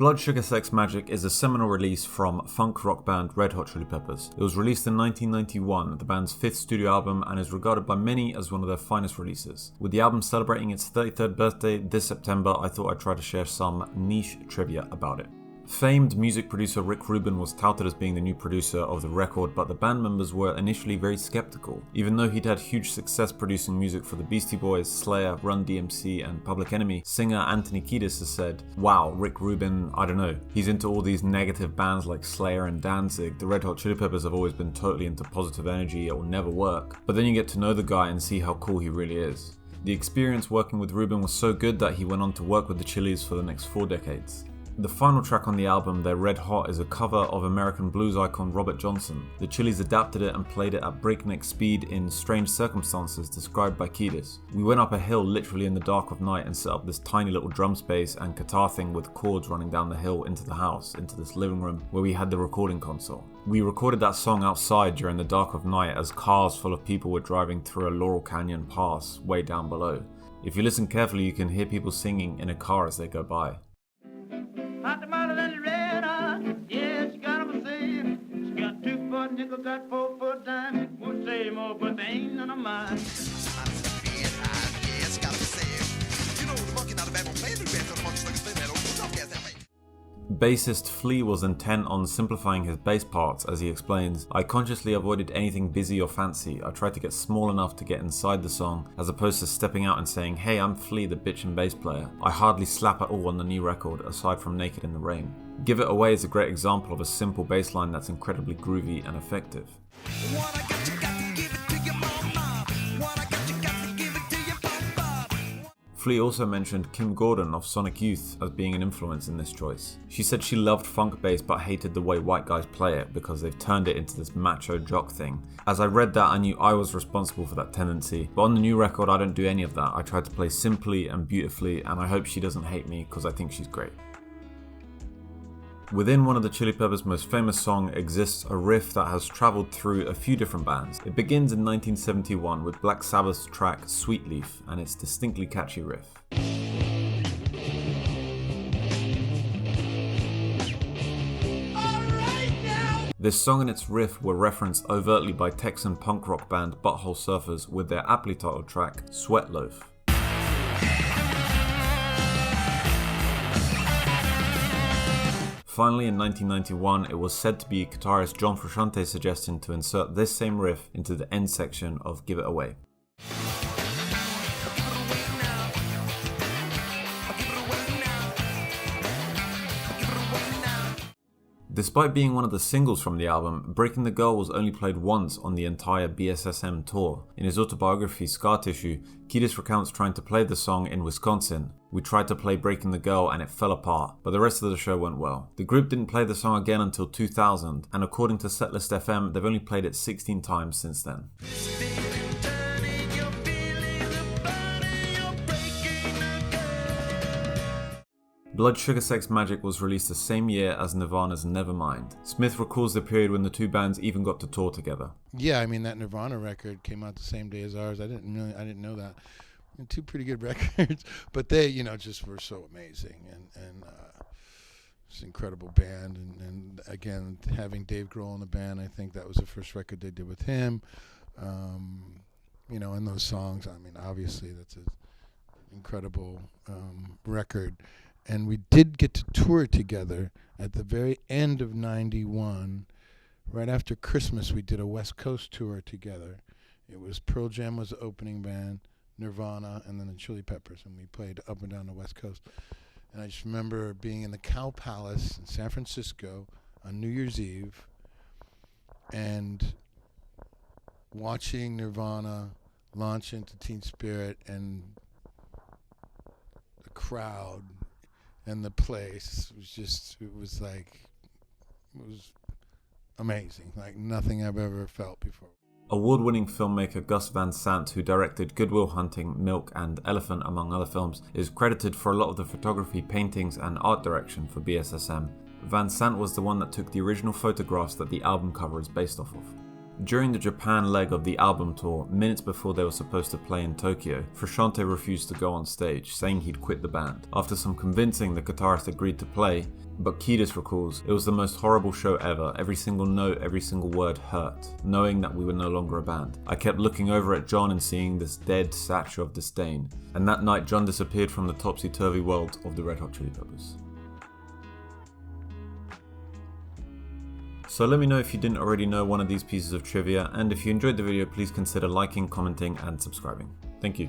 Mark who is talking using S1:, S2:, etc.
S1: Blood Sugar Sex Magik is a seminal release from funk rock band Red Hot Chili Peppers. It was released in 1991, the band's fifth studio album, and is regarded by many as one of their finest releases. With the album celebrating its 33rd birthday this September, I thought I'd try to share some niche trivia about it. Famed music producer Rubin was touted as being the new producer of the record, but the band members were initially very skeptical. Even though he'd had huge success producing music for the Beastie Boys, Slayer, Run DMC and Public Enemy, singer Anthony Kiedis has said, "Wow, Rubin, I don't know. He's into all these negative bands like Slayer and Danzig. The Red Hot Chili Peppers have always been totally into positive energy, it will never work." But then you get to know the guy and see how cool he really is. The experience working with Rubin was so good that he went on to work with the Chili's for the next 4 decades. The final track on the album, They're Red Hot, is a cover of American blues icon Robert Johnson. The Chili's adapted it and played it at breakneck speed in strange circumstances described by Kiedis. "We went up a hill literally in the dark of night and set up this tiny little drum space and guitar thing with chords running down the hill into the house, into this living room where we had the recording console. We recorded that song outside during the dark of night as cars full of people were driving through a Laurel Canyon pass way down below. If you listen carefully, you can hear people singing in a car as they go by."
S2: Hot tomato and the red eye, yeah, she got 'em a saying. She got 2 foot nickel, got 4 foot dime. Would say more, but they ain't none of mine.
S1: Bassist Flea was intent on simplifying his bass parts, as he explains, "I consciously avoided anything busy or fancy. I tried to get small enough to get inside the song, as opposed to stepping out and saying, 'Hey, I'm Flea, the bitchin' bass player.' I hardly slap at all on the new record, aside from Naked in the Rain." Give It Away is a great example of a simple bass line that's incredibly groovy and effective. Flea also mentioned Kim Gordon of Sonic Youth as being an influence in this choice. She said she loved funk bass but hated the way white guys play it because they've turned it into this macho jock thing. As I read that, I knew I was responsible for that tendency, but on the new record I don't do any of that. I try to play simply and beautifully, and I hope she doesn't hate me because I think she's great. Within one of the Chili Peppers' most famous songs exists a riff that has travelled through a few different bands. It begins in 1971 with Black Sabbath's track Sweet Leaf and its distinctly catchy riff. This song and its riff were referenced overtly by Texan punk rock band Butthole Surfers with their aptly titled track Sweat Loaf. Finally, in 1991, it was said to be guitarist John Frusciante's suggestion to insert this same riff into the end section of Give It Away. Despite being one of the singles from the album, Breaking the Girl was only played once on the entire BSSM tour. In his autobiography Scar Tissue, Kiedis recounts trying to play the song in Wisconsin. "We tried to play Breaking the Girl and it fell apart, but the rest of the show went well." The group didn't play the song again until 2000, and according to Setlist FM, they've only played it 16 times since then. Blood Sugar Sex Magik was released the same year as Nirvana's Nevermind. Smith recalls the period when the two bands even got to tour together.
S3: Yeah, I mean that Nirvana record came out the same day as ours. I didn't know that. And 2 pretty good records, but they, just were so amazing, and it's an incredible band. And again, having Dave Grohl in the band, I think that was the first record they did with him. And those songs, I mean, obviously that's an incredible record. And we did get to tour together at the very end of '91. Right after Christmas, we did a West Coast tour together. It was Pearl Jam was the opening band, Nirvana, and then the Chili Peppers. And we played up and down the West Coast. And I just remember being in the Cow Palace in San Francisco on New Year's Eve and watching Nirvana launch into Teen Spirit, and the crowd and the place was amazing, like nothing I've ever felt before.
S1: Award-winning filmmaker Gus Van Sant, who directed Good Will Hunting, Milk and Elephant among other films, is credited for a lot of the photography, paintings and art direction for BSSM. Van Sant was the one that took the original photographs that the album cover is based off of. During the Japan leg of the album tour, minutes before they were supposed to play in Tokyo, Frusciante refused to go on stage, saying he'd quit the band. After some convincing, the guitarist agreed to play, but Kiedis recalls, "It was the most horrible show ever. Every single note, every single word hurt, knowing that we were no longer a band. I kept looking over at John and seeing this dead statue of disdain. And that night John disappeared from the topsy-turvy world of the Red Hot Chili Peppers." So let me know if you didn't already know one of these pieces of trivia, and if you enjoyed the video, please consider liking, commenting, and subscribing. Thank you.